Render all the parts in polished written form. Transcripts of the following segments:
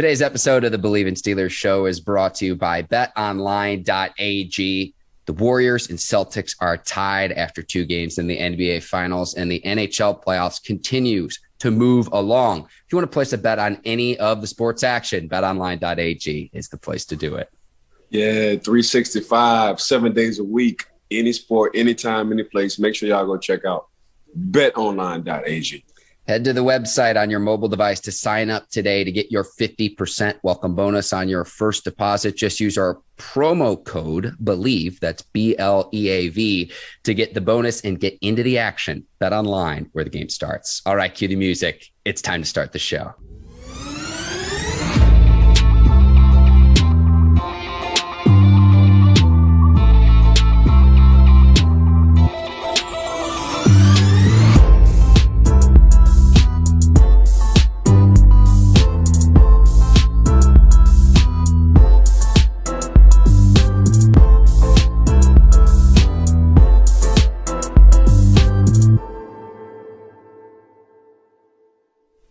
Today's episode of the Bleav in Steelers show is brought to you by betonline.ag. The Warriors and Celtics are tied after 2 games in the NBA Finals, and the NHL playoffs continues to move along. If you want to place a bet on any of the sports action, betonline.ag is the place to do it. Yeah, 365, 7 days a week, any sport, anytime, any place. Make sure y'all go check out betonline.ag. Head to the website on your mobile device to sign up today to get your 50% welcome bonus on your first deposit. Just use our promo code BLEAV, that's BLEAV, to get the bonus and get into the action. Bet online where the game starts. All right, cue the music. It's time to start the show.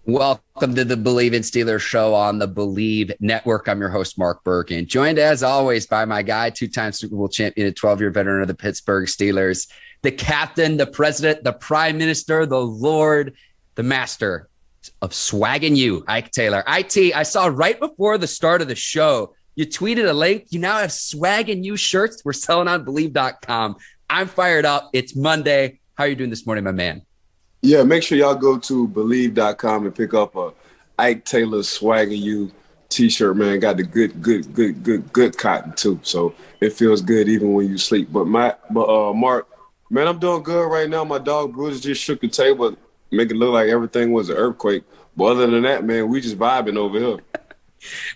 Welcome to the Bleav in Steelers show on the Bleav Network. I'm your host, Mark Bergin, joined as always by my guy, 2-time Super Bowl champion and 12-year veteran of the Pittsburgh Steelers, the captain, the president, the prime minister, the Lord, the master of swagging you, Ike Taylor. IT, I saw right before the start of the show, you tweeted a link. You now have swagging you shirts. We're selling on Bleav.com. I'm fired up. It's Monday. How are you doing this morning, my man? Yeah, make sure y'all go to Bleav.com and pick up a Ike Taylor Swagger You t-shirt, man. Got the good cotton too. So it feels good even when you sleep. But Mark, man, I'm doing good right now. My dog Bruce just shook the table, make it look like everything was an earthquake. But other than that, man, we just vibing over here.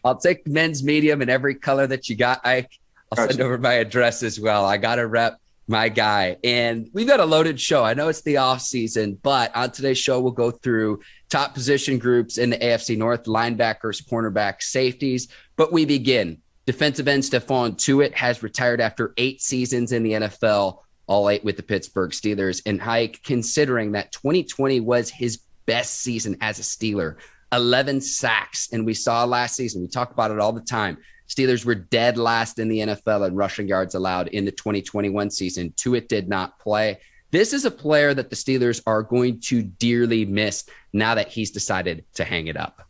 I'll take men's medium in every color that you got, Ike. I'll send over my address as well. I got to rep my guy. And we've got a loaded show. I know it's the off season, but on today's show, we'll go through top position groups in the AFC North, linebackers, cornerbacks, safeties. But we begin. Defensive end Stephon Tuitt has retired after 8 seasons in the NFL, all 8 with the Pittsburgh Steelers. And Ike, considering that 2020 was his best season as a Steeler, 11 sacks. And we saw last season, we talk about it all the time, Steelers were dead last in the NFL in rushing yards allowed in the 2021 season. Tuitt did not play. This is a player that the Steelers are going to dearly miss now that he's decided to hang it up.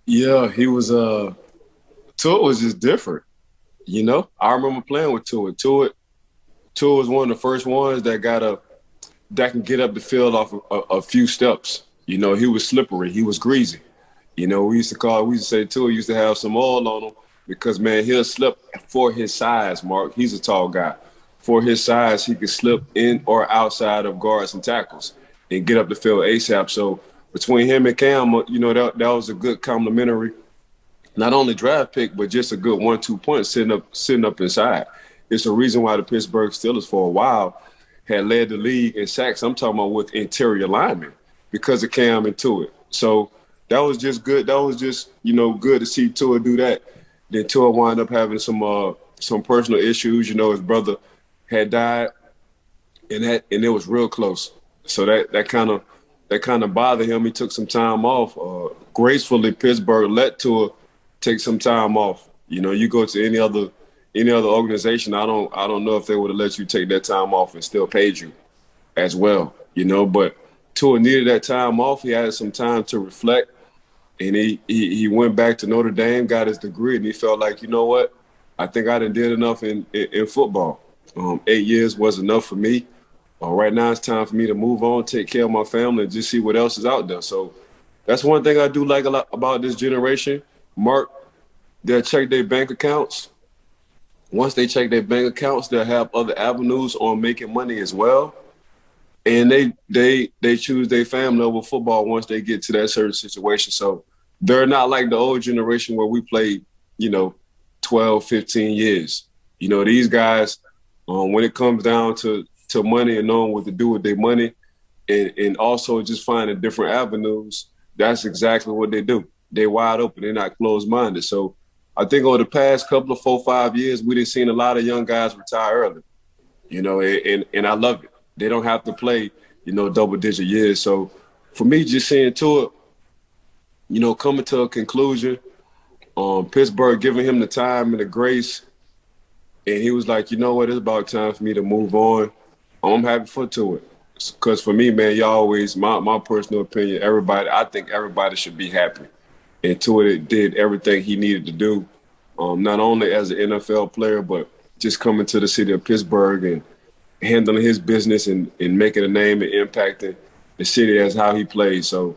Yeah, he was Tuitt was just different. You know, I remember playing with Tuitt. Tuitt was one of the first ones that can get up the field off a few steps. You know, he was slippery. He was greasy. You know, we used to say Tuitt used to have some oil on him. Because, man, he'll slip for his size, Mark. He's a tall guy. For his size, he can slip in or outside of guards and tackles and get up the field ASAP. So between him and Cam, you know, that was a good complimentary, not only draft pick, but just a good 1-2 punch sitting up inside. It's a reason why the Pittsburgh Steelers for a while had led the league in sacks. I'm talking about with interior linemen because of Cam and Tuitt. So that was just good. That was just, you know, good to see Tuitt do that. Then Tuitt wound up having some personal issues. You know, his brother had died, and it was real close. So that kind of bothered him. He took some time off. Gracefully, Pittsburgh let Tuitt take some time off. You know, you go to any other organization, I don't know if they would have let you take that time off and still paid you as well. You know, but Tuitt needed that time off. He had some time to reflect. And he went back to Notre Dame, got his degree, and he felt like, you know what, I think I done did enough in football. 8 years was enough for me. Right now it's time for me to move on, take care of my family, and just see what else is out there. So that's one thing I do like a lot about this generation. Mark, they'll check their bank accounts. Once they check their bank accounts, they'll have other avenues on making money as well. And they choose their family over football once they get to that certain situation. So they're not like the old generation where we played, you know, 12, 15 years. You know, these guys, when it comes down to money and knowing what to do with their money and also just finding different avenues, that's exactly what they do. They're wide open. They're not closed-minded. So I think over the past couple of 4-5 years, we've seen a lot of young guys retire early, you know, and I love it. They don't have to play, you know, double-digit years. So for me, just seeing Tuitt, you know, coming to a conclusion, Pittsburgh giving him the time and the grace. And he was like, you know what, it's about time for me to move on. I'm happy for Tuitt. Because for me, man, y'all always, my personal opinion, I think everybody should be happy. And Tuitt did everything he needed to do, not only as an NFL player, but just coming to the city of Pittsburgh and handling his business and making a name and impacting the city as how he plays. So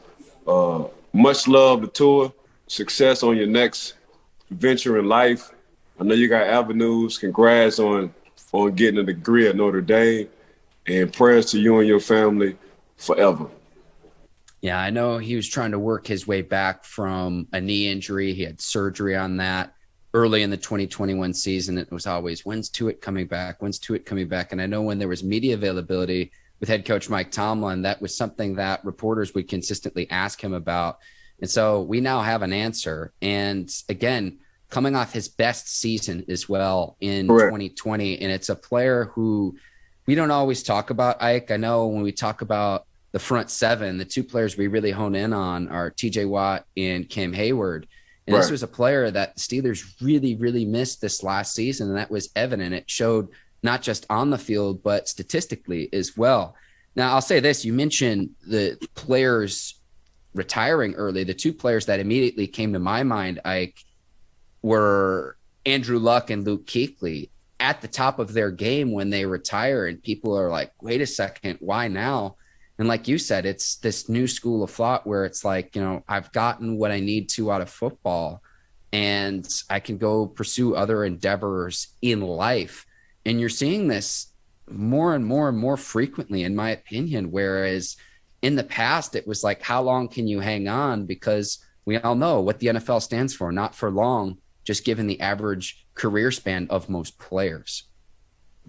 much love to Tuitt. Success on your next venture in life. I know you got avenues. Congrats on getting a degree at Notre Dame, and prayers to you and your family forever. Yeah, I know he was trying to work his way back from a knee injury. He had surgery on that early in the 2021 season. It was always, when's Tuitt coming back? When's Tuitt coming back? And I know when there was media availability with head coach Mike Tomlin, that was something that reporters would consistently ask him about. And so we now have an answer. And again, coming off his best season as well in Correct. 2020. And it's a player who we don't always talk about, Ike. I know when we talk about the front seven, the two players we really hone in on are TJ Watt and Cam Hayward. And This was a player that the Steelers really, really missed this last season. And that was evident. It showed not just on the field, but statistically as well. Now, I'll say this. You mentioned the players retiring early. The two players that immediately came to my mind, Ike, were Andrew Luck and Luke Kuechly at the top of their game when they retire. And people are like, wait a second, why now? And like you said, it's this new school of thought where it's like, I've gotten what I need to out of football and I can go pursue other endeavors in life. And you're seeing this more and more and more frequently, in my opinion, whereas in the past, it was like, how long can you hang on? Because we all know what the NFL stands for, not for long, just given the average career span of most players.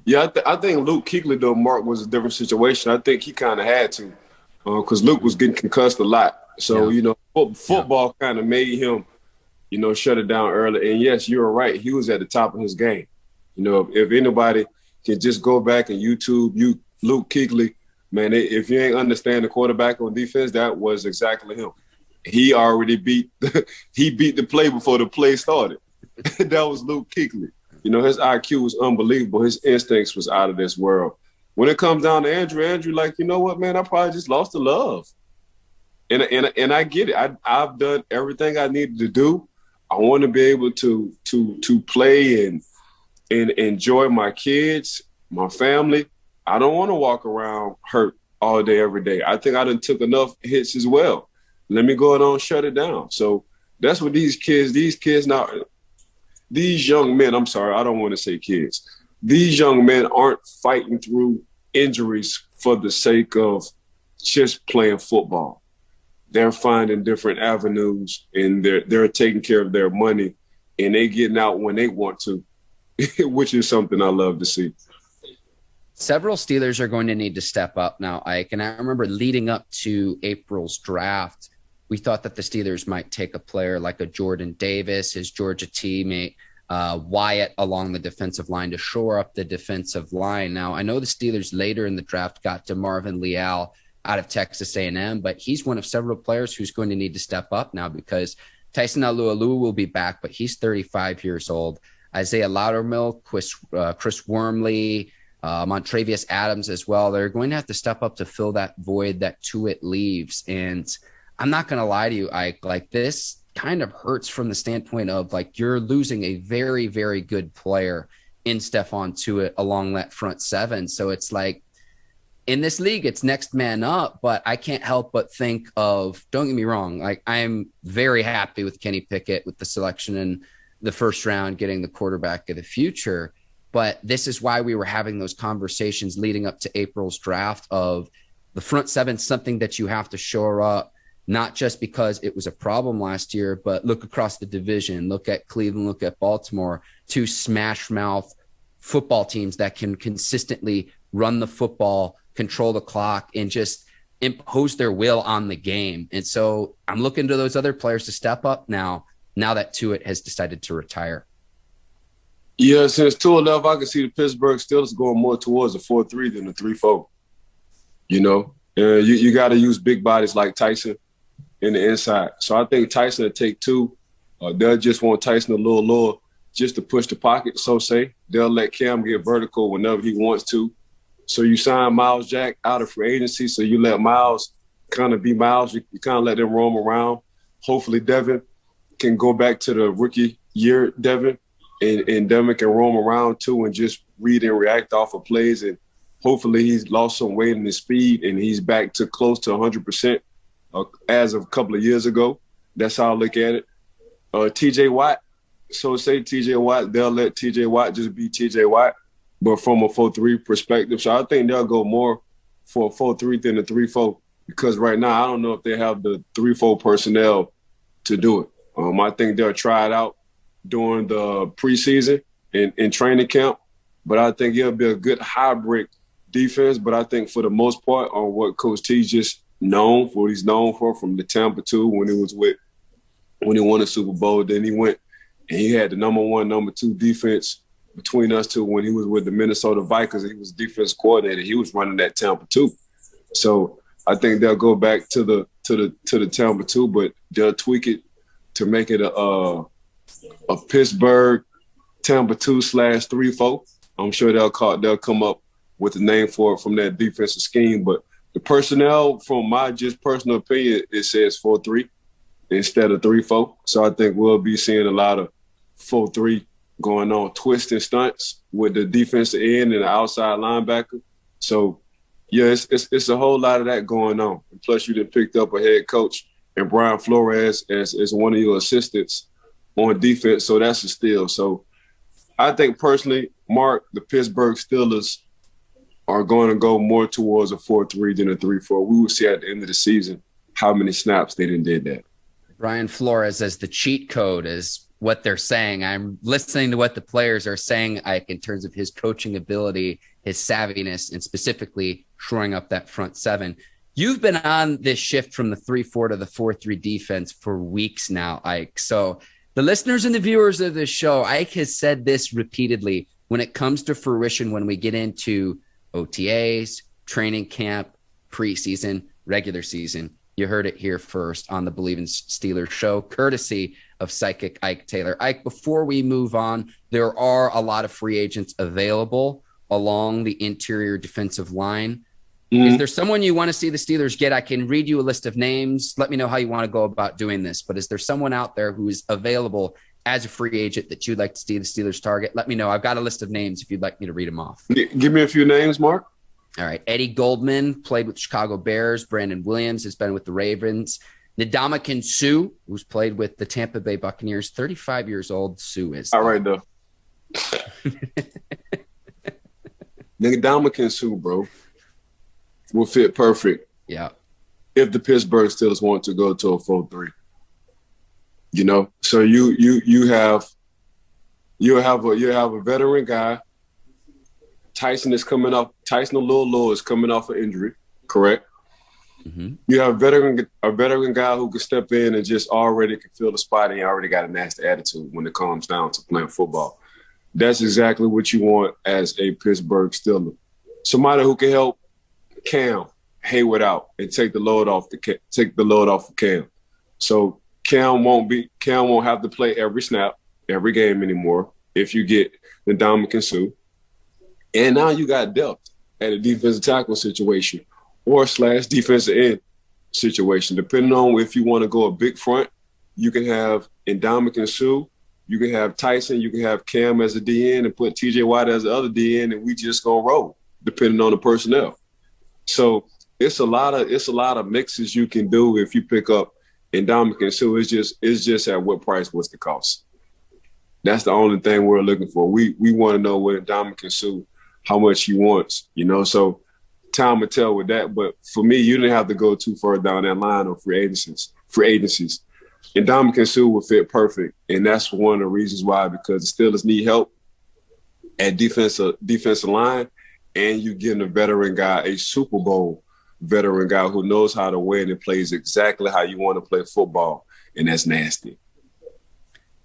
Yeah, I think Luke Kuechly, though, Mark, was a different situation. I think he kind of had to because Luke was getting concussed a lot. So, football kind of made him, shut it down early. And, yes, you're right. He was at the top of his game. If anybody can just go back and YouTube Luke Kuechly, man, if you ain't understand the quarterback on defense, that was exactly him. He already beat the play before the play started. That was Luke Kuechly. His IQ was unbelievable. His instincts was out of this world. When it comes down to Andrew, like, you know what, man, I probably just lost the love. And I get it. I've done everything I needed to do. I want to be able to play and enjoy my kids, my family. I don't want to walk around hurt all day, every day. I think I done took enough hits as well. Let me go ahead and shut it down. So that's what these kids now, these young men, I'm sorry, I don't want to say kids. These young men aren't fighting through injuries for the sake of just playing football. They're finding different avenues and they're taking care of their money and they getting out when they want to, which is something I love to see. Several Steelers are going to need to step up now, Ike. And I remember leading up to April's draft, we thought that the Steelers might take a player like a Jordan Davis, his Georgia teammate, Wyatt along the defensive line to shore up the defensive line. Now, I know the Steelers later in the draft got DeMarvin Leal out of Texas A&M, but he's one of several players who's going to need to step up now because Tyson Alualu will be back, but he's 35 years old. Isaiah Loudermilk, Chris Wormley, Montravius Adams as well. They're going to have to step up to fill that void that Tuitt leaves. And I'm not going to lie to you, Ike, like this kind of hurts from the standpoint of like you're losing a very, very good player in Stephon Tuitt along that front seven. So it's like in this league, it's next man up, but I can't help but think of, don't get me wrong, like I'm very happy with Kenny Pickett with the selection in the first round, getting the quarterback of the future. But this is why we were having those conversations leading up to April's draft of the front seven, something that you have to shore up, not just because it was a problem last year, but look across the division, look at Cleveland, look at Baltimore, two smash mouth football teams that can consistently run the football, control the clock, and just impose their will on the game. And so I'm looking to those other players to step up now that Tuitt has decided to retire. Yeah, since Tuitt left, I can see the Pittsburgh Steelers going more towards a 4-3 than a 3-4. You got to use big bodies like Tyson in the inside. So I think Tyson will take two. They'll just want Tyson a little lower just to push the pocket, so say. They'll let Cam get vertical whenever he wants to. So you sign Myles Jack out of free agency, so you let Myles kind of be Myles. You kind of let them roam around. Hopefully Devin can go back to the rookie year, Devin, and Devin can roam around too and just read and react off of plays. And hopefully he's lost some weight in his speed and he's back to close to 100% as of a couple of years ago. That's how I look at it. TJ Watt, so say TJ Watt, they'll let TJ Watt just be TJ Watt, but from a 4-3 perspective. So I think they'll go more for a 4-3 than a 3-4 because right now I don't know if they have the 3-4 personnel to do it. I think they'll try it out during the preseason and training camp, but I think it'll be a good hybrid defense. But I think for the most part on what Coach T just known for, what he's known for from the Tampa 2 when he won the Super Bowl, then he went and he had the number 1, number 2 defense between us two when he was with the Minnesota Vikings. He was defense coordinator. He was running that Tampa 2. So I think they'll go back to the Tampa 2, but they'll tweak it to make it a Pittsburgh Tampa 2/3-4. I'm sure they'll come up with a name for it from that defensive scheme. But the personnel, from my just personal opinion, it says 4-3 instead of 3-4. So I think we'll be seeing a lot of 4-3 going on, twisting stunts with the defensive end and the outside linebacker. So yeah, it's a whole lot of that going on. And plus, you done picked up a head coach and Brian Flores as one of your assistants on defense, so that's a steal. So I think personally, Mark, the Pittsburgh Steelers are going to go more towards a 4-3 than a 3-4. We will see at the end of the season how many snaps they did that. Brian Flores as the cheat code is what they're saying. I'm listening to what the players are saying, Ike, in terms of his coaching ability, his savviness, and specifically shoring up that front seven. You've been on this shift from the 3-4 to the 4-3 defense for weeks now, Ike. So the listeners and the viewers of this show, Ike has said this repeatedly when it comes to fruition, when we get into OTAs, training camp, preseason, regular season. You heard it here first on the Bleav in Steelers show, courtesy of Psychic Ike Taylor. Ike, before we move on, there are a lot of free agents available along the interior defensive line. Is there someone you want to see the Steelers get? I can read you a list of names. Let me know how you want to go about doing this. But is there someone out there who is available as a free agent that you'd like to see the Steelers target? Let me know. I've got a list of names if you'd like me to read them off. Give me a few names, Mark. All right. Eddie Goldman played with the Chicago Bears. Brandon Williams has been with the Ravens. Ndamukong Suh, who's played with the Tampa Bay Buccaneers, 35 years old. Suh is. All right, though. Ndamukong Suh, bro, will fit perfect. Yeah. If the Pittsburgh Steelers want to go to a 4-3. You know, so you have a veteran guy. Tyson is coming off. Tyson a little low is coming off an injury, correct? Mm-hmm. You have a veteran guy who can step in and just already can fill the spot, and he already got a nasty attitude when it comes down to playing football. That's exactly what you want as a Pittsburgh Steeler. Somebody who can help Cam Hayward out and take the load off of Cam. So Cam won't have to play every snap, every game anymore if you get the Ndamukong Suh. And now you got depth at a defensive tackle situation or / defensive end situation. Depending on if you want to go a big front, you can have Ndamukong Suh, you can have Tyson, you can have Cam as a DN and put TJ Watt as the other DN, and we just gonna roll, depending on the personnel. So it's a lot of mixes you can do if you pick up Ndamukong Suh. It's just at what price, what's the cost. That's the only thing we're looking for. We want to know what Ndamukong Suh, how much he wants, you know. So time will tell with that. But for me, you didn't have to go too far down that line of free agencies. And Ndamukong Suh will fit perfect. And that's one of the reasons why, because the Steelers need help at defensive line, and you're getting a veteran guy, a Super Bowl veteran guy who knows how to win and plays exactly how you want to play football, and that's nasty.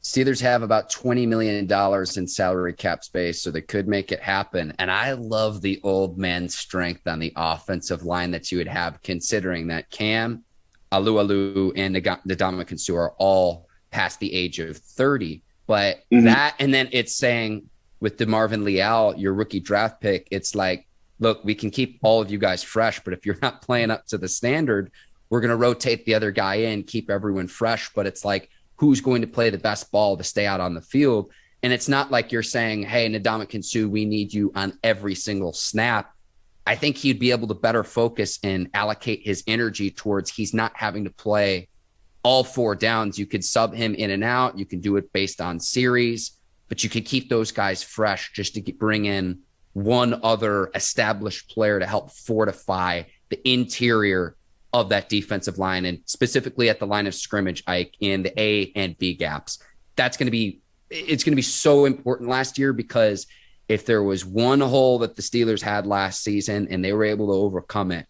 Steelers have about $20 million in salary cap space, so they could make it happen. And I love the old man strength on the offensive line that you would have, considering that Cam, Alu, and Ndamukong Suh are all past the age of 30. But that, and then it's saying with DeMarvin Leal, your rookie draft pick, it's like, look, we can keep all of you guys fresh, but if you're not playing up to the standard, we're going to rotate the other guy in, keep everyone fresh. But it's like, who's going to play the best ball to stay out on the field? And it's not like you're saying, hey, Ndamukong Suh, we need you on every single snap. I think he'd be able to better focus and allocate his energy towards he's not having to play all 4 downs. You could sub him in and out. You can do it based on series, but you could keep those guys fresh just to bring in one other established player to help fortify the interior of that defensive line, and specifically at the line of scrimmage, Ike, in the A and B gaps. It's going to be so important last year, because if there was one hole that the Steelers had last season and they were able to overcome it,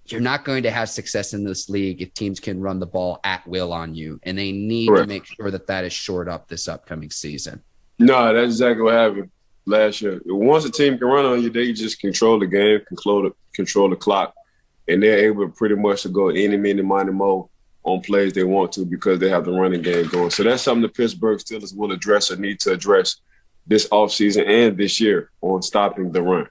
you're not going to have success in this league if teams can run the ball at will on you. And they need to make sure that is shored up this upcoming season. No, that's exactly what happened last year. Once a team can run on you, they just control the game, control the clock, and they're able to pretty much to go any, many, money, mo on plays they want to, because they have the running game going. So that's something the Pittsburgh Steelers will address or need to address this offseason and this year on stopping the run.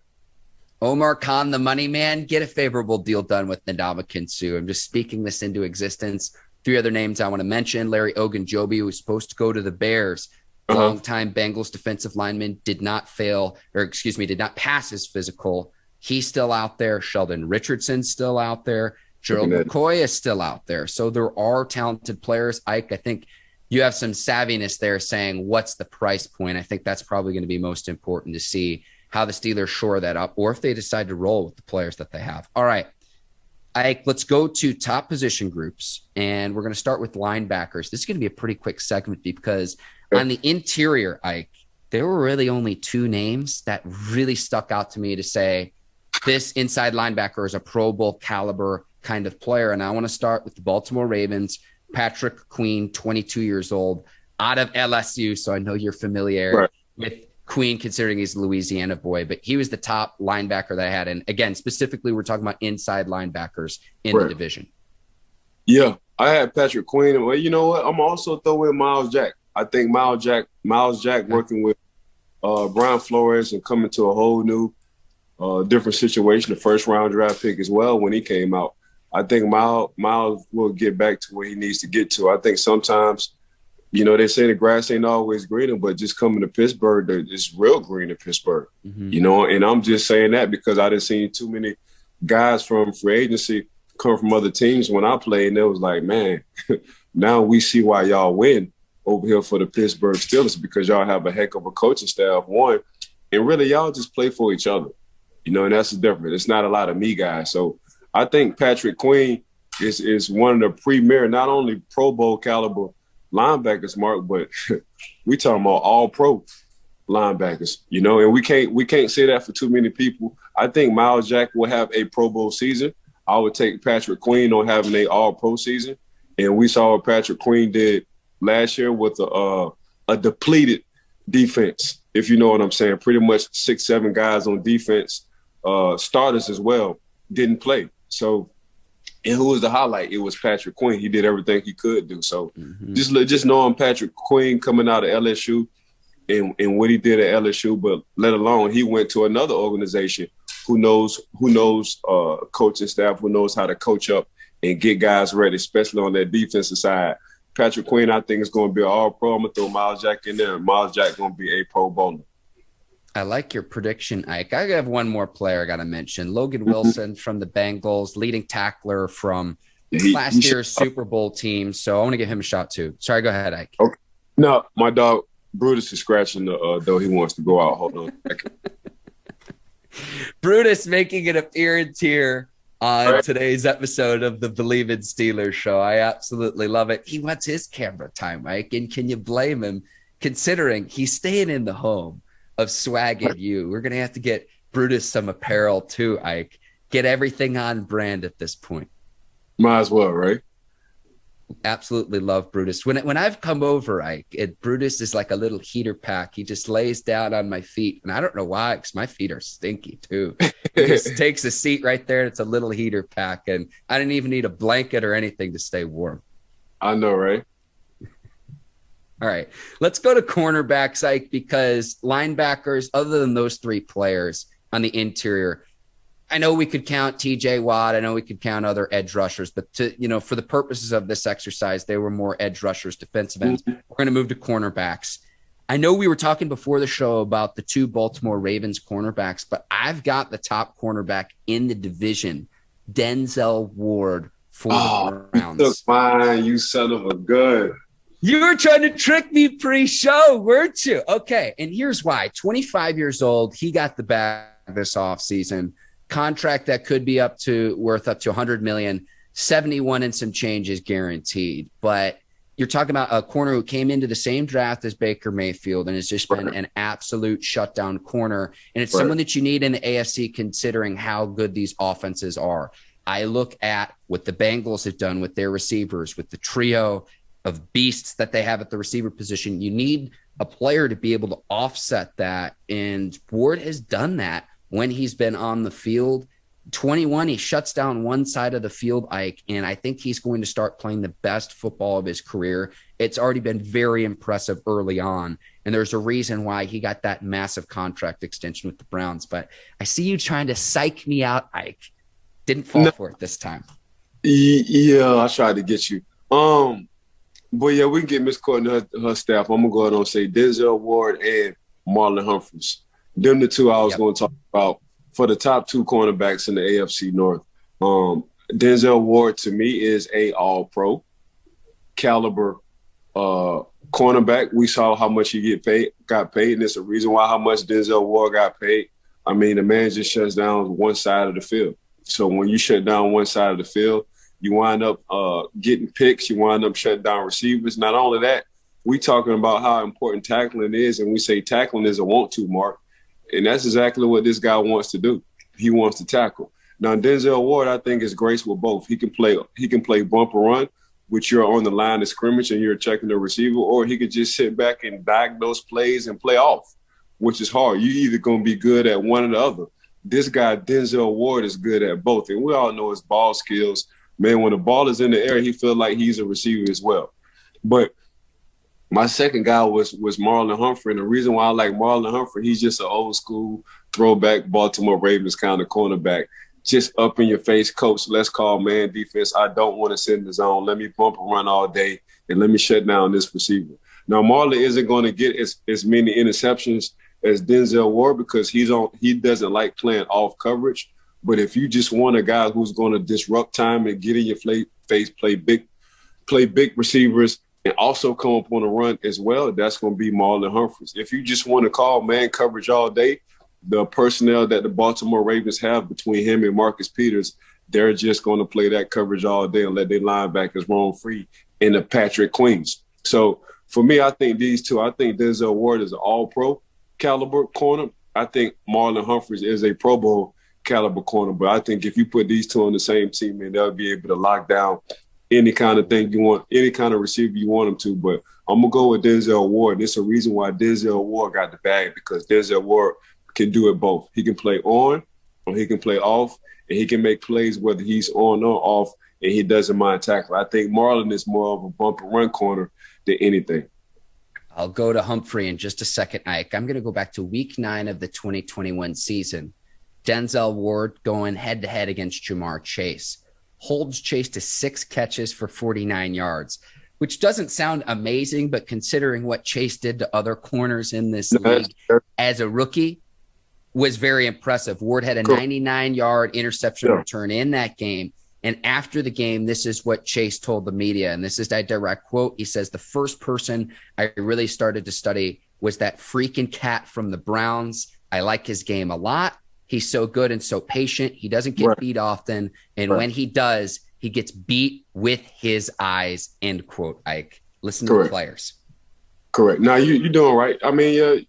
Omar Khan, the money man, get a favorable deal done with Ndamukong Suh. I'm just speaking this into existence. 3 other names I want to mention. Larry Ogunjobi, who was supposed to go to the Bears. Longtime Bengals defensive lineman, did not pass his physical. He's still out there. Sheldon Richardson's still out there. Gerald McCoy is still out there. So there are talented players. Ike, I think you have some savviness there saying, what's the price point? I think that's probably going to be most important to see how the Steelers shore that up, or if they decide to roll with the players that they have. All right, Ike, let's go to top position groups, and we're going to start with linebackers. This is going to be a pretty quick segment, because on the interior, Ike, there were really only 2 names that really stuck out to me to say, this inside linebacker is a Pro Bowl caliber kind of player. And I want to start with the Baltimore Ravens, Patrick Queen, 22 years old, out of LSU. So I know you're familiar with Queen, considering he's a Louisiana boy, but he was the top linebacker that I had. And again, specifically, we're talking about inside linebackers in the division. Yeah, I had Patrick Queen. Well, you know what? I'm also throwing Myles Jack. I think Myles Jack working with Brian Flores and coming to a whole new different situation, the first round draft pick as well when he came out. I think Myles will get back to where he needs to get to. I think sometimes, they say the grass ain't always greener, but just coming to Pittsburgh, it's real green in Pittsburgh, and I'm just saying that because I didn't see too many guys from free agency come from other teams when I played, and it was like, man, now we see why y'all win over here for the Pittsburgh Steelers, because y'all have a heck of a coaching staff, one, and really y'all just play for each other, and that's the difference. It's not a lot of me guys. So I think Patrick Queen is one of the premier, not only Pro Bowl caliber linebackers, Mark, but we talking about all pro linebackers, and we can't say that for too many people. I think Myles Jack will have a Pro Bowl season. I would take Patrick Queen on having a all pro season. And we saw what Patrick Queen did last year with a depleted defense, if you know what I'm saying. Pretty much 6-7 guys on defense, starters as well, didn't play. So, and who was the highlight? It was Patrick Queen. He did everything he could do. So just knowing Patrick Queen coming out of LSU and what he did at LSU, but let alone he went to another organization who knows coaching staff, who knows how to coach up and get guys ready, especially on that defensive side. Patrick Queen, I think, is going to be an all-pro. I'm going to throw Myles Jack in there. Myles Jack going to be a Pro Bowler. I like your prediction, Ike. I have one more player I got to mention. Logan Wilson from the Bengals, leading tackler from last year's Super Bowl team. So I want to give him a shot too. Sorry, go ahead, Ike. Okay. No, my dog Brutus is scratching the door. He wants to go out. Hold on a second. Brutus making an appearance here on today's episode of the Bleav in Steelers show. I absolutely love it. He wants his camera time, Mike, and can you blame him, considering he's staying in the home of Swag and You? We're going to have to get Brutus some apparel too, Ike. Get everything on brand at this point. Might as well, right? Absolutely love Brutus. When I've come over, Ike, Brutus is like a little heater pack. He just lays down on my feet, and I don't know why, because my feet are stinky too. He just takes a seat right there, and it's a little heater pack, and I didn't even need a blanket or anything to stay warm. I know, right? All right. Let's go to cornerbacks, Ike, because linebackers, other than those three players on the interior, I know we could count TJ Watt. I know we could count other edge rushers, but for the purposes of this exercise, they were more edge rushers, defensive ends. We're going to move to cornerbacks. I know we were talking before the show about the two Baltimore Ravens cornerbacks, but I've got the top cornerback in the division, Denzel Ward for the Browns. You took mine, you son of a gun. You were trying to trick me pre-show, weren't you? Okay, and here's why. 25 years old, he got the bag this offseason. Contract that could be worth up to $100 million, 71 and some change is guaranteed. But you're talking about a corner who came into the same draft as Baker Mayfield and has just been an absolute shutdown corner. And it's someone that you need in the AFC considering how good these offenses are. I look at what the Bengals have done with their receivers, with the trio of beasts that they have at the receiver position. You need a player to be able to offset that. And Ward has done that when he's been on the field. 21, he shuts down one side of the field, Ike, and I think he's going to start playing the best football of his career. It's already been very impressive early on, and there's a reason why he got that massive contract extension with the Browns. But I see you trying to psych me out, Ike. Didn't fall for it this time. Yeah, I tried to get you. But yeah, we can get Miss Courtney her staff. I'm gonna go ahead and say Denzel Ward and Marlon Humphreys. Them the two I was going to talk about for the top two cornerbacks in the AFC North. Denzel Ward to me is a all-pro caliber cornerback. We saw how much he got paid, and it's a reason why how much Denzel Ward got paid. I mean, the man just shuts down one side of the field. So when you shut down one side of the field, you wind up getting picks. You wind up shutting down receivers. Not only that, we talking about how important tackling is, and we say tackling is a want-to, Mark. And that's exactly what this guy wants to do. He wants to tackle. Now, Denzel Ward, I think, is graced with both. He can play bumper run, which you're on the line of scrimmage and you're checking the receiver, or he could just sit back and diagnose plays and play off, which is hard. You're either going to be good at one or the other. This guy, Denzel Ward, is good at both. And we all know his ball skills. Man, when the ball is in the air, he feels like he's a receiver as well. But my second guy was Marlon Humphrey. And the reason why I like Marlon Humphrey, he's just an old school throwback Baltimore Ravens kind of cornerback. Just up in your face, coach, let's call man defense. I don't want to sit in the zone. Let me bump and run all day and let me shut down this receiver. Now, Marlon isn't going to get as many interceptions as Denzel Ward because he doesn't like playing off coverage. But if you just want a guy who's going to disrupt time and get in your face, play big receivers, and also come up on a run as well, that's going to be Marlon Humphreys. If you just want to call man coverage all day, the personnel that the Baltimore Ravens have between him and Marcus Peters, they're just going to play that coverage all day and let their linebackers roam free in the Patrick Queens. So for me, I think these two, I think Denzel Ward is an all-pro caliber corner. I think Marlon Humphreys is a Pro Bowl caliber corner. But I think if you put these two on the same team, man, they'll be able to lock down any kind of thing you want, any kind of receiver you want them to. But I'm going to go with Denzel Ward. There's a reason why Denzel Ward got the bag, because Denzel Ward can do it both. He can play on or he can play off, and he can make plays whether he's on or off, and he doesn't mind tackling. I think Marlon is more of a bump and run corner than anything. I'll go to Humphrey in just a second, Ike. I'm going to go back to week 9 of the 2021 season. Denzel Ward going head-to-head against Jamar Chase. Holds Chase to 6 catches for 49 yards, which doesn't sound amazing, but considering what Chase did to other corners in this league as a rookie was very impressive. Ward had a 99-yard interception return in that game. And after the game, this is what Chase told the media, and this is a direct quote. He says, the first person I really started to study was that freaking cat from the Browns. I like his game a lot. He's so good and so patient. He doesn't get beat often. And when he does, he gets beat with his eyes, end quote, Ike. Listen to the players. Correct. Now, you're doing right. I mean,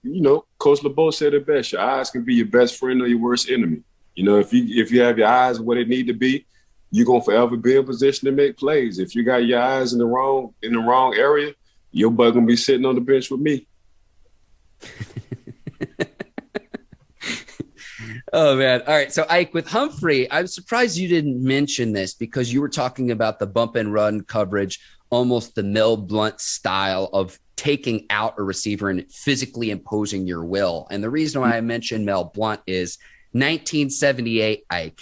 Coach LeBeau said it best. Your eyes can be your best friend or your worst enemy. If you have your eyes where they need to be, you're going to forever be in position to make plays. If you got your eyes in the wrong area, your butt going to be sitting on the bench with me. Oh, man. All right. So, Ike, with Humphrey, I'm surprised you didn't mention this because you were talking about the bump and run coverage, almost the Mel Blount style of taking out a receiver and physically imposing your will. And the reason why I mentioned Mel Blount is 1978, Ike,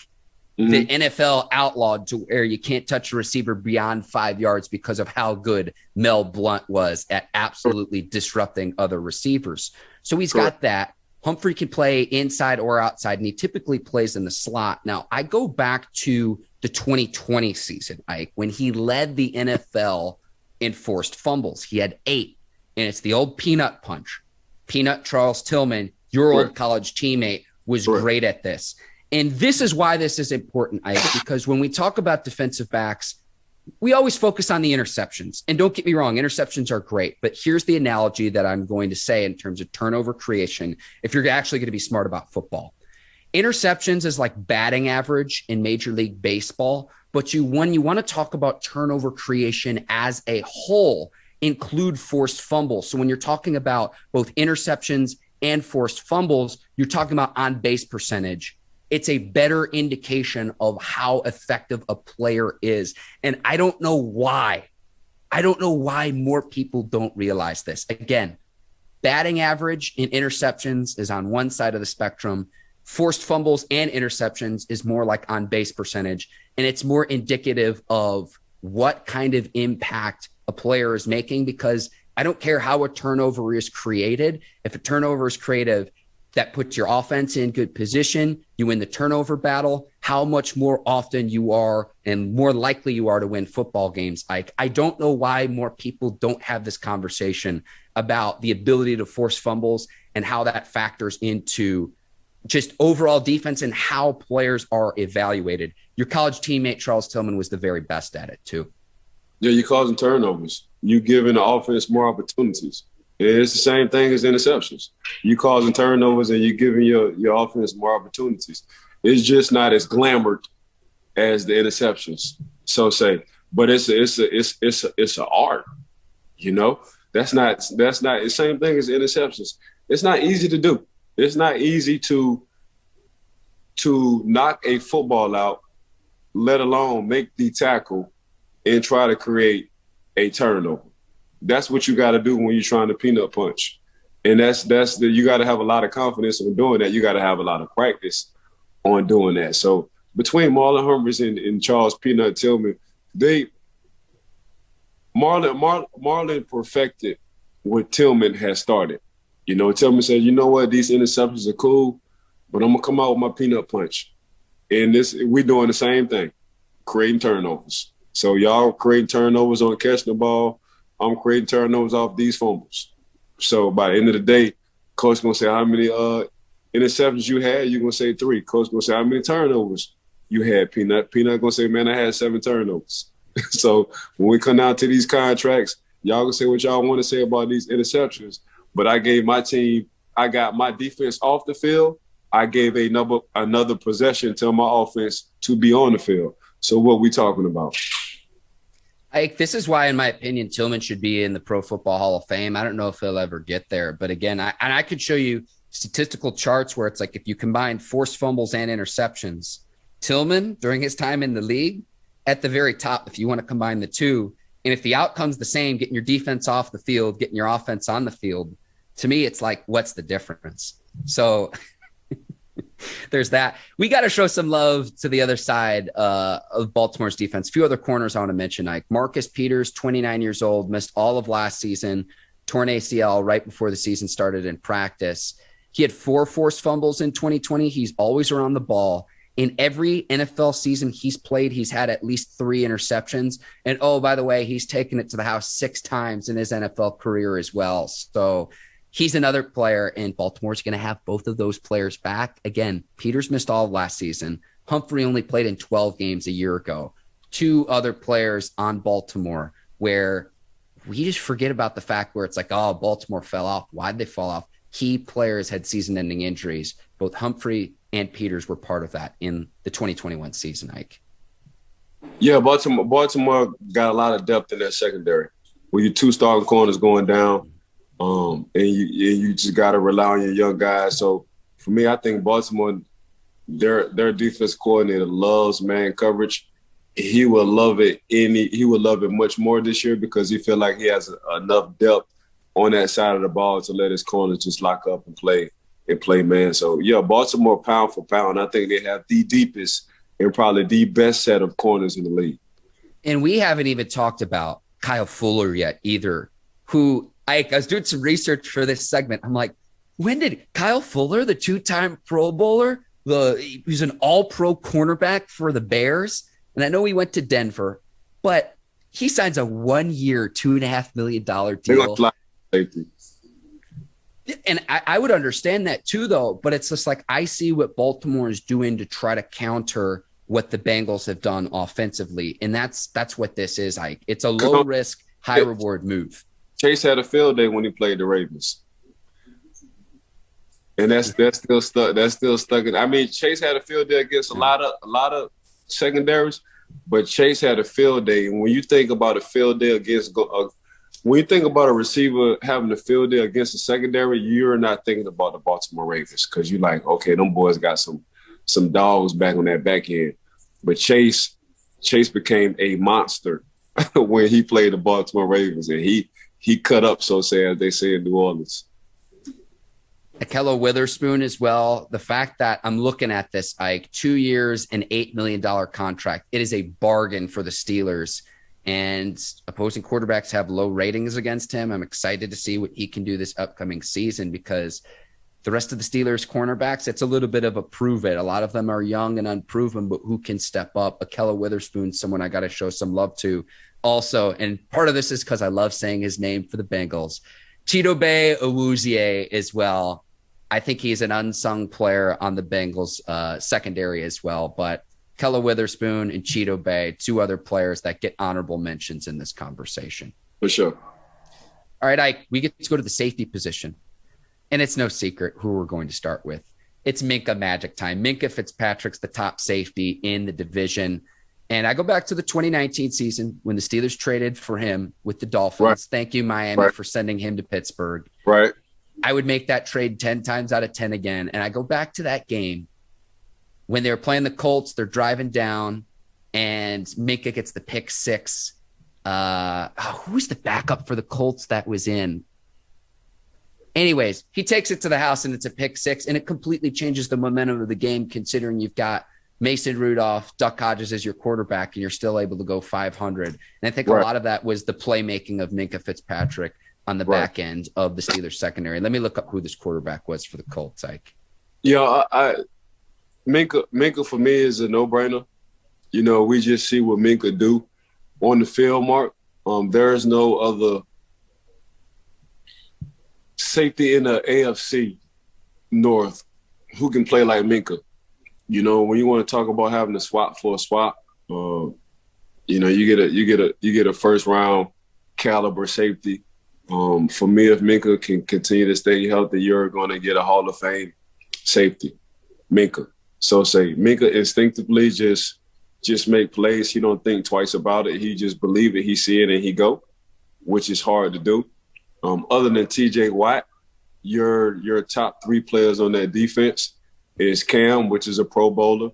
the NFL outlawed to where you can't touch a receiver beyond 5 yards because of how good Mel Blount was at absolutely disrupting other receivers. So he's got that. Humphrey can play inside or outside, and he typically plays in the slot. Now, I go back to the 2020 season, Ike, when he led the NFL in forced fumbles. He had 8, and it's the old peanut punch. Peanut Charles Tillman, your old college teammate, was great at this. And this is why this is important, Ike, because when we talk about defensive backs, we always focus on the interceptions. And don't get me wrong, interceptions are great. But here's the analogy that I'm going to say in terms of turnover creation, if you're actually going to be smart about football. Interceptions is like batting average in Major League Baseball. But when you want to talk about turnover creation as a whole, include forced fumbles. So when you're talking about both interceptions and forced fumbles, you're talking about on-base percentage. It's a better indication of how effective a player is. And I don't know why. I don't know why more people don't realize this. Again, batting average in interceptions is on one side of the spectrum. Forced fumbles and interceptions is more like on base percentage. And it's more indicative of what kind of impact a player is making, because I don't care how a turnover is created. If a turnover is creative, that puts your offense in good position. You win the turnover battle, how much more often you are and more likely you are to win football games. I don't know why more people don't have this conversation about the ability to force fumbles and how that factors into just overall defense and how players are evaluated. Your college teammate, Charles Tillman, was the very best at it too. Yeah, you're causing turnovers. You're giving the offense more opportunities. It's the same thing as interceptions. You causing turnovers and you're giving your offense more opportunities. It's just not as glamored as the interceptions, so say. But it's an art, you know. That's not the same thing as interceptions. It's not easy to do. It's not easy to knock a football out, let alone make the tackle and try to create a turnover. That's what you got to do when you're trying to peanut punch. And you got to have a lot of confidence in doing that. You got to have a lot of practice on doing that. So between Marlon Humphreys and Charles Peanut Tillman, Marlon perfected what Tillman has started. You know, Tillman said, you know what, these interceptions are cool, but I'm going to come out with my peanut punch. And we're doing the same thing, creating turnovers. So y'all creating turnovers on catching the ball. I'm creating turnovers off these fumbles. So by the end of the day, coach going to say how many interceptions you had. You're going to say 3. Coach going to say how many turnovers you had, Peanut. Peanut going to say, man, I had 7 turnovers. So when we come down to these contracts, y'all going to say what y'all want to say about these interceptions. But I gave my team, I got my defense off the field. I gave another possession to my offense to be on the field. So what we talking about? Ike, this is why, in my opinion, Tillman should be in the Pro Football Hall of Fame. I don't know if he'll ever get there. But again, I could show you statistical charts where it's like if you combine forced fumbles and interceptions, Tillman, during his time in the league, at the very top, if you want to combine the two. And if the outcome's the same, getting your defense off the field, getting your offense on the field, to me, it's like, what's the difference? So there's that. We got to show some love to the other side of Baltimore's defense. A few other corners I want to mention, Ike. Marcus Peters, 29 years old, missed all of last season, torn ACL right before the season started in practice. He had 4 forced fumbles in 2020. He's always around the ball. In every NFL season he's played, he's had at least 3 interceptions. And, oh, by the way, he's taken it to the house 6 times in his NFL career as well. So he's another player, and Baltimore's going to have both of those players back. Again, Peters missed all of last season. Humphrey only played in 12 games a year ago. 2 other players on Baltimore where we just forget about the fact where it's like, oh, Baltimore fell off. Why'd they fall off? Key players had season-ending injuries. Both Humphrey and Peters were part of that in the 2021 season, Ike. Yeah, Baltimore got a lot of depth in their secondary. With your 2 starting corners going down, and you just got to rely on your young guys. So for me, I think Baltimore, their defense coordinator loves man coverage. He will love it. He will love it much more this year because he feel like he has enough depth on that side of the ball to let his corners just lock up and play man. So, yeah, Baltimore pound for pound, I think they have the deepest and probably the best set of corners in the league. And we haven't even talked about Kyle Fuller yet either, who I was doing some research for this segment. I'm like, when did Kyle Fuller, the 2-time Pro Bowler, he's an all-pro cornerback for the Bears, and I know he went to Denver, but he signs a 1-year, $2.5 million deal. And I would understand that too, though, but it's just like I see what Baltimore is doing to try to counter what the Bengals have done offensively, and that's what this is. It's a low-risk, high-reward move. Chase had a field day when he played the Ravens. And that's still stuck. That's still stuck. I mean, Chase had a field day against a lot of secondaries, but Chase had a field day. And when you think about a field day when you think about a receiver having a field day against a secondary, you're not thinking about the Baltimore Ravens because you're like, okay, them boys got some dogs back on that back end. But Chase became a monster when he played the Baltimore Ravens, and he cut up, so say, as they say in New Orleans. Ahkello Witherspoon as well. The fact that I'm looking at this, Ike, 2 years and $8 million contract. It is a bargain for the Steelers, and opposing quarterbacks have low ratings against him. I'm excited to see what he can do this upcoming season because the rest of the Steelers cornerbacks, it's a little bit of a prove it. A lot of them are young and unproven, but who can step up? Ahkello Witherspoon, someone I got to show some love to also. And part of this is because I love saying his name for the Bengals. Chidobe Awuzie as well. I think he's an unsung player on the Bengals secondary as well. But Ahkello Witherspoon and Chidobe, 2 other players that get honorable mentions in this conversation. For sure. All right, Ike, we get to go to the safety position. And it's no secret who we're going to start with. It's MINKAH magic time. MINKAH Fitzpatrick's the top safety in the division. And I go back to the 2019 season when the Steelers traded for him with the Dolphins. Right. Thank you, Miami, for sending him to Pittsburgh. Right. I would make that trade 10 times out of 10 again. And I go back to that game when they were playing the Colts. They're driving down, and MINKAH gets the pick 6. Who was the backup for the Colts that was in? Anyways, he takes it to the house, and it's a pick 6, and it completely changes the momentum of the game considering you've got Mason Rudolph, Duck Hodges as your quarterback, and you're still able to go 500. And I think a lot of that was the playmaking of MINKAH Fitzpatrick on the back end of the Steelers secondary. Let me look up who this quarterback was for the Colts, Ike. Yeah, MINKAH for me is a no-brainer. You know, we just see what MINKAH do on the field, Mark. There is no other safety in the AFC North who can play like MINKAH. You know, when you want to talk about having a swap for a swap, you know, you get a first round caliber safety. For me, if MINKAH can continue to stay healthy, you're going to get a Hall of Fame safety, MINKAH. So say MINKAH instinctively just make plays. He don't think twice about it. He just believe it. He see it and he go, which is hard to do. Other than TJ Watt, your top 3 players on that defense is Cam, which is a Pro Bowler.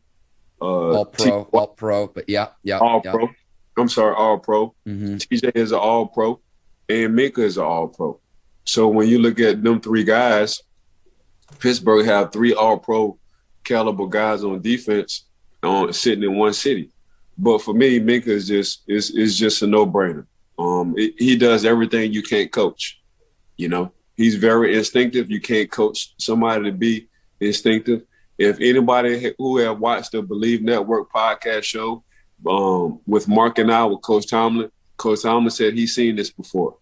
All pro, but yeah. All pro. I'm sorry, all pro. Mm-hmm. TJ is an all pro, and MINKAH is an all pro. So when you look at them 3 guys, Pittsburgh have 3 all pro caliber guys on defense sitting in one city. But for me, MINKAH is just a no-brainer. He does everything you can't coach. You know, he's very instinctive. You can't coach somebody to be instinctive. If anybody who have watched the Bleav Network podcast show with Mark and I with Coach Tomlin said he's seen this before.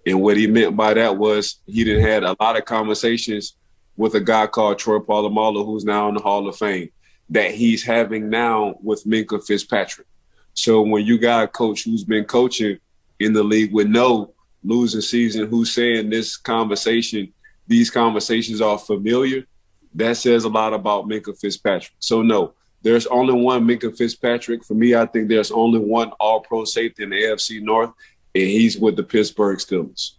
And what he meant by that was he done had a lot of conversations with a guy called Troy Polamalu, who's now in the Hall of Fame, that he's having now with MINKAH Fitzpatrick. So when you got a coach who's been coaching in the league with no losing season, who's saying these conversations are familiar, that says a lot about MINKAH Fitzpatrick. So no, there's only one MINKAH Fitzpatrick. For me, I think there's only one all-pro safety in the AFC North, and he's with the Pittsburgh Steelers.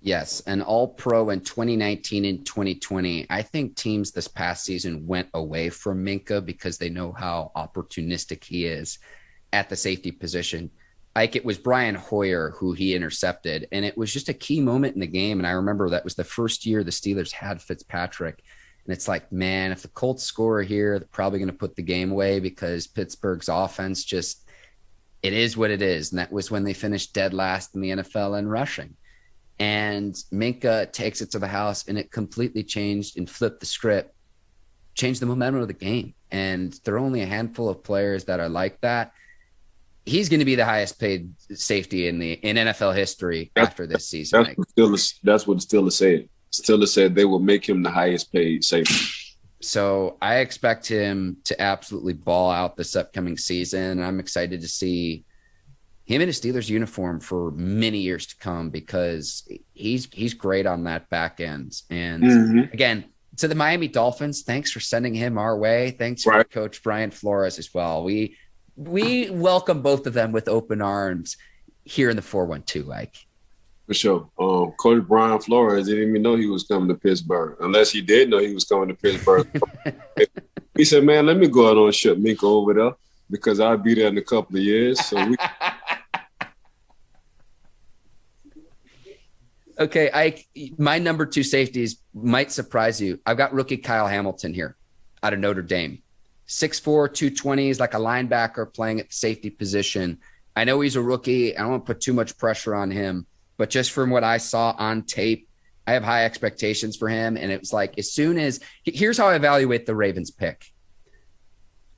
Yes, an all-pro in 2019 and 2020. I think teams this past season went away from MINKAH because they know how opportunistic he is at the safety position. Ike, it was Brian Hoyer who he intercepted, and it was just a key moment in the game. And I remember that was the first year the Steelers had Fitzpatrick. And it's like, man, if the Colts score here, they're probably going to put the game away because Pittsburgh's offense just, it is what it is. And that was when they finished dead last in the NFL in rushing. And MINKAH takes it to the house, and it completely changed and flipped the script, changed the momentum of the game. And there are only a handful of players that are like that. He's going to be the highest paid safety in NFL history after this season. That's what the Steelers said. Steelers said they will make him the highest paid safety. So I expect him to absolutely ball out this upcoming season. I'm excited to see him in a Steelers uniform for many years to come because he's great on that back end. And again, to the Miami Dolphins, thanks for sending him our way. Thanks for Coach Brian Flores as well. We welcome both of them with open arms here in the 412, Ike. For sure. Coach Brian Flores didn't even know he was coming to Pittsburgh, unless he did know he was coming to Pittsburgh. He said, man, let me go out on and ship MINKAH over there because I'll be there in a couple of years. So Okay, Ike, my number 2 safeties might surprise you. I've got rookie Kyle Hamilton here out of Notre Dame. 6'4", 220 is like a linebacker playing at the safety position. I know he's a rookie. I don't want to put too much pressure on him, but just from what I saw on tape, I have high expectations for him. And it was like, as soon as – here's how I evaluate the Ravens pick.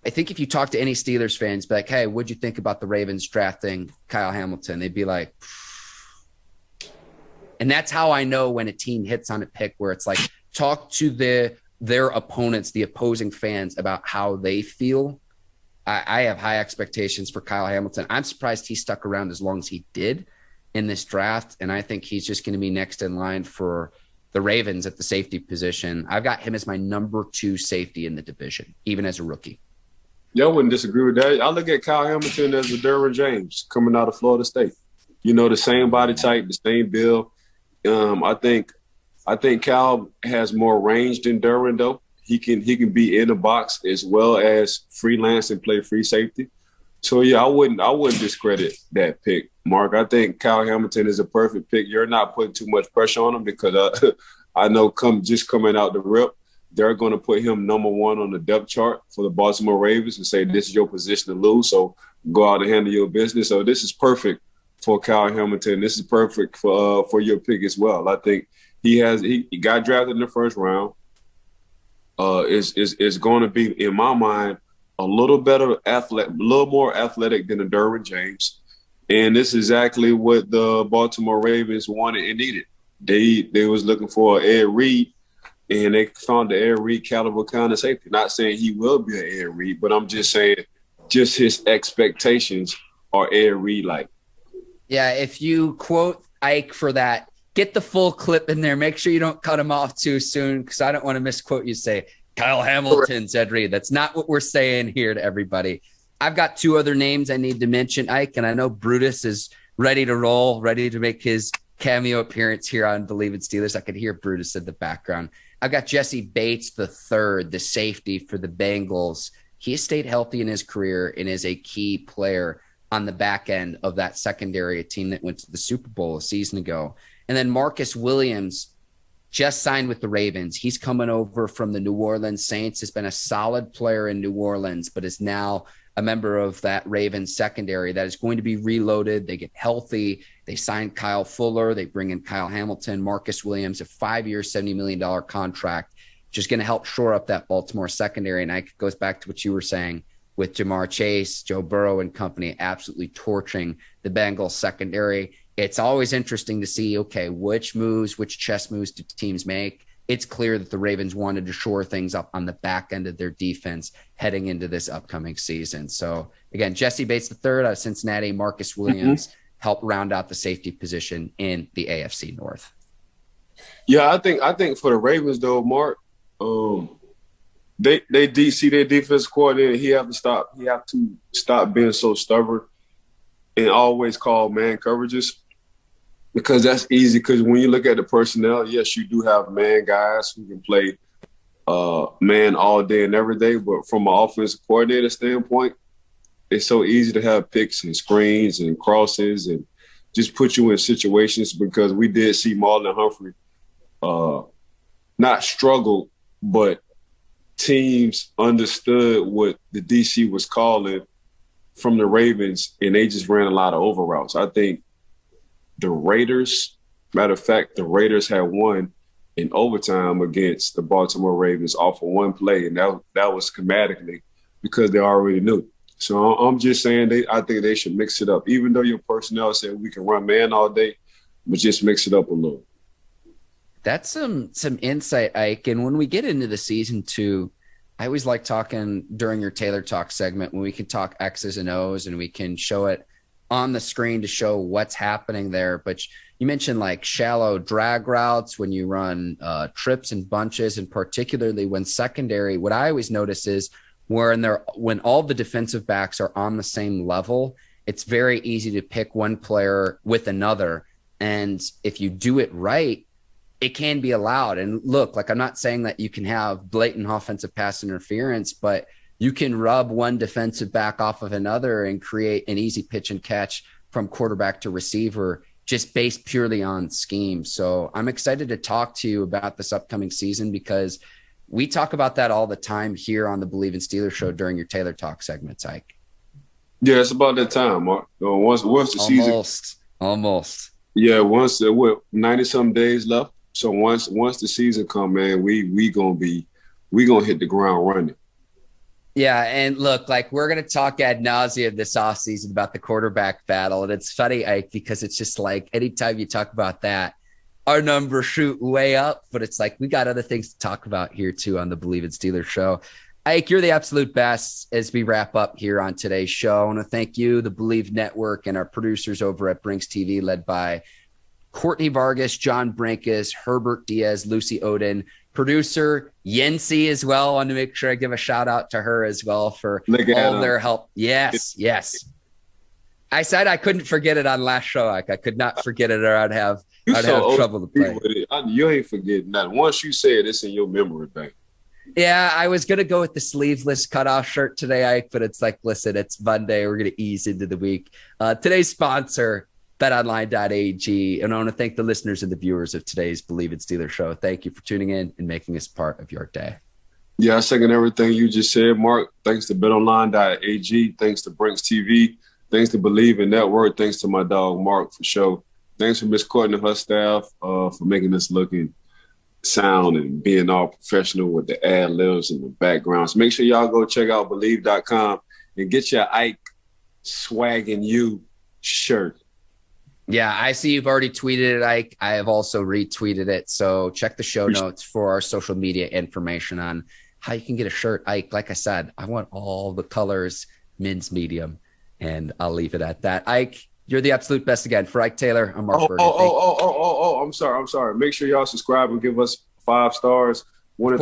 I think if you talk to any Steelers fans, be like, hey, what'd you think about the Ravens drafting Kyle Hamilton? They'd be like – and that's how I know when a team hits on a pick where it's like, talk to their opponents, the opposing fans, about how they feel. I have high expectations for Kyle Hamilton. I'm surprised he stuck around as long as he did in this draft, and I think he's just going to be next in line for the Ravens at the safety position. I've got him as my number 2 safety in the division, even as a rookie. Yeah, I wouldn't disagree with that. I look at Kyle Hamilton as a Derwin James coming out of Florida State. You know, the same body type, the same build. I think Cal has more range than Derwin, though. He can be in the box as well as freelance and play free safety. So yeah, I wouldn't discredit that pick, Mark. I think Kyle Hamilton is a perfect pick. You're not putting too much pressure on him because I know coming out the rip, they're going to put him number 1 on the depth chart for the Baltimore Ravens and say this is your position to lose. So go out and handle your business. So this is perfect for Kyle Hamilton. This is perfect for your pick as well. I think he got drafted in the first round. Is going to be, in my mind, a little more athletic than a Derwin James. And this is exactly what the Baltimore Ravens wanted and needed. They was looking for Ed Reed, and they found the Ed Reed caliber kind of safety. Not saying he will be an Ed Reed, but I'm just saying just his expectations are Ed Reed-like. Yeah, if you quote Ike for that, get the full clip in there. Make sure you don't cut him off too soon because I don't want to misquote you. Say, Kyle Hamilton said Reed. That's not what we're saying here to everybody. I've got 2 other names I need to mention, Ike, and I know Brutus is ready to roll, ready to make his cameo appearance here on Bleav in Steelers. I could hear Brutus in the background. I've got Jessie Bates III, the safety for the Bengals. He has stayed healthy in his career and is a key player on the back end of that secondary, a team that went to the Super Bowl a season ago. And then Marcus Williams just signed with the Ravens. He's coming over from the New Orleans Saints, has been a solid player in New Orleans, but is now a member of that Ravens secondary that is going to be reloaded. They get healthy. They sign Kyle Fuller. They bring in Kyle Hamilton, Marcus Williams, a 5-year, $70 million contract, just going to help shore up that Baltimore secondary. And it goes back to what you were saying with Jamar Chase, Joe Burrow and company absolutely torching the Bengals secondary. It's always interesting to see, okay, which chess moves do teams make? It's clear that the Ravens wanted to shore things up on the back end of their defense heading into this upcoming season. So again, Jessie Bates III out of Cincinnati, Marcus Williams help round out the safety position in the AFC North. Yeah, I think for the Ravens though, Mark, they DC their defense coordinator. He have to stop being so stubborn and always call man coverages. Because that's easy. Because when you look at the personnel, yes, you do have man guys who can play man all day and every day. But from an offensive coordinator standpoint, it's so easy to have picks and screens and crosses and just put you in situations, because we did see MARLON and Humphrey not struggle, but teams understood what the DC was calling from the Ravens, and they just ran a lot of over routes. I think the Raiders, matter of fact, the Raiders had won in overtime against the Baltimore Ravens off of one play, and that was schematically because they already knew. So I'm just saying I think they should mix it up. Even though your personnel said we can run man all day, but just mix it up a little. That's some insight, Ike. And when we get into the season too, I always like talking during your Taylor Talk segment when we can talk X's and O's and we can show it on the screen to show what's happening there. But you mentioned like shallow drag routes when you run trips and bunches, and particularly when secondary, what I always notice is when all the defensive backs are on the same level, it's very easy to pick one player with another. And if you do it right, it can be allowed. And look, like, I'm not saying that you can have blatant offensive pass interference, but you can rub one defensive back off of another and create an easy pitch and catch from quarterback to receiver, just based purely on scheme. So I'm excited to talk to you about this upcoming season, because we talk about that all the time here on the Bleav in Steelers show during your Taylor Talk segments, Ike. Yeah, it's about that time, Mark. Once the season. Almost. Yeah, once 90-some days left. So once the season come, man, we gonna hit the ground running. Yeah, and look, like, we're gonna talk ad nauseum this offseason about the quarterback battle, and it's funny, Ike, because it's just like anytime you talk about that, our numbers shoot way up, but it's like we got other things to talk about here too on the Bleav in Steelers show. Ike, you're the absolute best as we wrap up here on today's show. I want to thank you, the Bleav Network, and our producers over at Brinks TV, led by Courtney Vargas, John Brinkus, Herbert Diaz, Lucy Oden, producer Yensi as well. I want to make sure I give a shout out to her as well for all their help. Yes. I said I couldn't forget it on last show. Like, I could not forget it, or I'd have trouble to play. You ain't forgetting that. Once you say it, it's in your memory bank. Yeah, I was going to go with the sleeveless cutoff shirt today, Ike, but it's like, listen, it's Monday. We're going to ease into the week. Today's sponsor, betonline.ag. And I want to thank the listeners and the viewers of today's Bleav in Steelers show. Thank you for tuning in and making us part of your day. Yeah, I second everything you just said, Mark. Thanks to betonline.ag. Thanks to Brinks TV. Thanks to Bleav in Network. Thanks to my dog, Mark, for show. Thanks for Miss Courtney and her staff for making us looking sound and being all professional with the ad libs and the backgrounds. Make sure y'all go check out Bleav.com and get your Ike Swaggin' You shirt. Yeah, I see you've already tweeted it, Ike. I have also retweeted it. So check the show notes for our social media information on how you can get a shirt, Ike. Like I said, I want all the colors, men's, medium, and I'll leave it at that. Ike, you're the absolute best again. For Ike Taylor, I'm Mark Bergin. I'm sorry. Make sure y'all subscribe and give us 5 stars. Of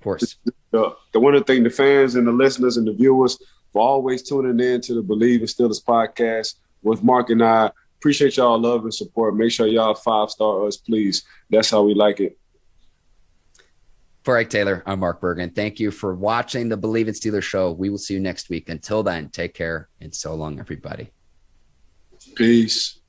course. The one to thank the fans and the listeners and the viewers for always tuning in to the Bleav in Steelers podcast with Mark and I. Appreciate y'all love and support. Make sure y'all 5-star us, please. That's how we like it. For Ike Taylor, I'm Mark Bergin. Thank you for watching the Bleav in Steelers show. We will see you next week. Until then, take care, and so long, everybody. Peace.